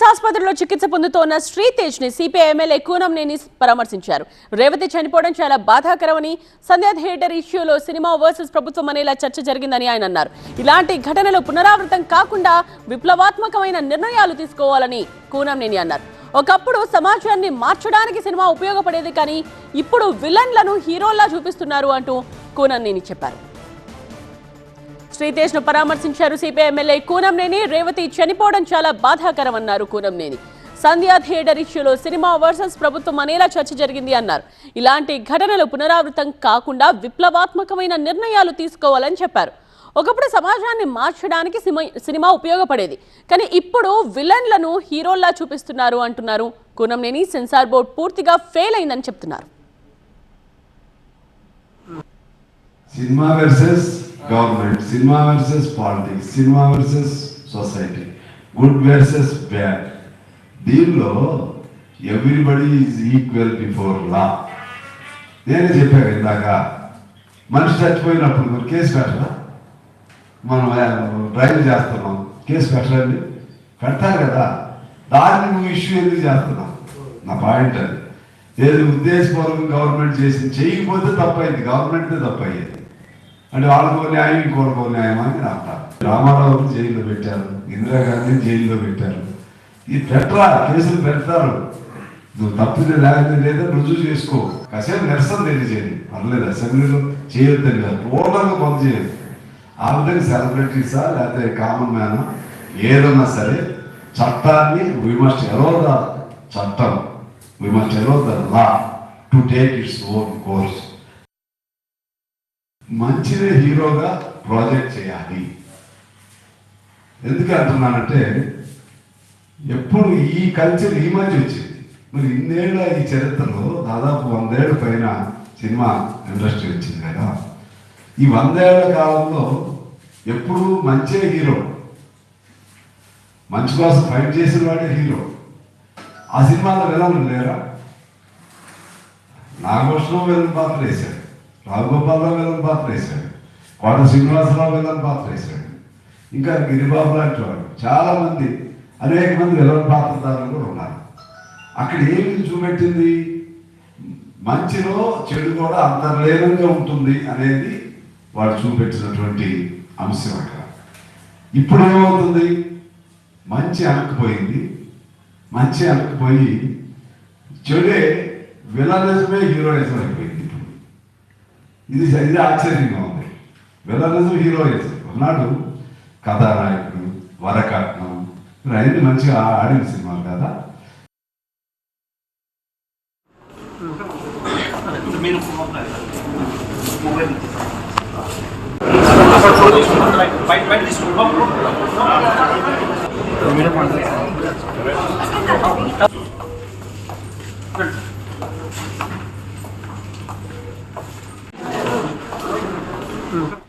కిమ్స్ ఆసుపత్రిలో చికిత్స పొందుతోన్న శ్రీతేజ్ ని సిపిఐ ఎమ్మెల్యే కూనంనేని పరామర్శించారు. రేవతి చనిపోవడం చాలా బాధాకరమని, సంధ్యా థియేటర్ ఇష్యూలో సినిమా వర్సెస్ ప్రభుత్వం అనేలా చర్చ జరిగిందని ఆయన అన్నారు. ఇలాంటి ఘటనలు పునరావృతం కాకుండా విప్లవాత్మకమైన నిర్ణయాలు తీసుకోవాలని కూనంనేని అన్నారు. ఒకప్పుడు సమాజాన్ని మార్చడానికి సినిమా ఉపయోగపడేది, కానీ ఇప్పుడు విలన్లను హీరోల్లా చూపిస్తున్నారు అంటూ కూనంనేని చెప్పారు. శ్రీతేజ్ ను పరామర్శించారు సిపిఐ ఎమ్మెల్యే కూనంనేని. రేవతి చనిపోవడం చాలా బాధాకరమన్నారు కూనంనేని. సంధ్యా థియేటర్ ఇష్యూలో సినిమా వర్సెస్ ప్రభుత్వం అనేలా చర్చ జరిగింది అన్నారు. ఇలాంటి ఘటనలు పునరావృతం కాకుండా విప్లవాత్మకమైన నిర్ణయాలు తీసుకోవాలని చెప్పారు. ఒకప్పుడు సమాజాన్ని మార్చడానికి సినిమా ఉపయోగపడేది, కానీ ఇప్పుడు విలన్లను హీరోల్లా చూపిస్తున్నారు అంటున్నారు కూనంనేని. సెన్సార్ బోర్డు పూర్తిగా ఫెయిల్ అయిందని చెప్తున్నారు. Cinema versus government, cinema versus politics, cinema versus society, good versus bad. దీనిలో everybody is equal before law. నేనే చెప్పాను ఇందాక, మనిషి చచ్చిపోయినప్పుడు మరి కేసు పెట్టరా? మనం డ్రైవ్ చేస్తున్నాం, కేసు పెట్టరండి, పెడతారు కదా. దాన్ని నువ్వు ఇష్యూ ఎందుకు చేస్తున్నావు? నా పాయింట్ అది. ఏది ఉద్దేశపూర్వకం గవర్నమెంట్ చేసింది చేయకపోతే తప్పైంది, గవర్నమెంట్దే తప్పయ్యేది. అంటే వాళ్ళకో న్యాయం ఇంకోటికో న్యాయం అని అంటారు. రామారావుని జైల్లో పెట్టారు, ఇందిరాగాంధీని జైల్లో పెట్టారు. ఇది పెట్టరా, కేసులు పెడతారు. నువ్వు తప్పితే లేకపోతే లేదా రుజువు చేసుకో, కాసేపు నిరసన తెలియజేయండి, పర్లేదు. అసెంబ్లీలో చేయొద్దని కాదు, ఓవర్గా బంద్ చేయదు. ఆ విధంగా సెలబ్రిటీసా లేకపోతే కామన్ మ్యాన్ ఏదన్నా సరే చట్టాన్ని వీ మస్ట్ ఎలో ద చట్టం, we must allow the law to take its own course. మంచిదే హీరోగా ప్రాజెక్ట్ చేయాలి. ఎందుకు అంటున్నానంటే ఎప్పుడు ఈ కల్చర్ ఈ మధ్య వచ్చింది. మరి ఇన్నేళ్ళ ఈ చరిత్రలో దాదాపు 100 ఏళ్ళ పైన సినిమా ఇండస్ట్రీ వచ్చింది కదా. ఈ 100 ఏళ్ల కాలంలో ఎప్పుడు మంచే హీరో, మంచి కోసం ఫైట్ చేసిన వాడే హీరో. ఆ సినిమాలో విలన్లు లేరా? నాగభూషణం విలన్ పాత్ర వేశాడు, రాఘగోపాలరావు విలన్ పాత్ర వేశాడు, కోట శ్రీనివాసరావు విలన్ పాత్ర వేశాడు, ఇంకా గిరిబాబు లాంటి వాడు, చాలా మంది అనేక మంది విలన్ పాత్రధారులు కూడా ఉన్నారు. అక్కడ ఏమి చూపెట్టింది? మంచిలో చెడు కూడా అంతర్లీనంగా ఉంటుంది అనేది వాడు చూపెట్టినటువంటి అంశం. అక్కడ ఇప్పుడు ఏమవుతుంది? మంచి అనకపోయింది, మంచి అనకపోయి చెడే విలనిజమే హీరోయిజం అయిపోయింది. ఇది ఆశ్చర్యంగా ఉంది. Villainism heroism. ఉన్నాడు కథానాయకుడు, వరకట్నం, అన్ని మంచిగా ఆడిన సినిమాలు కదా. Good.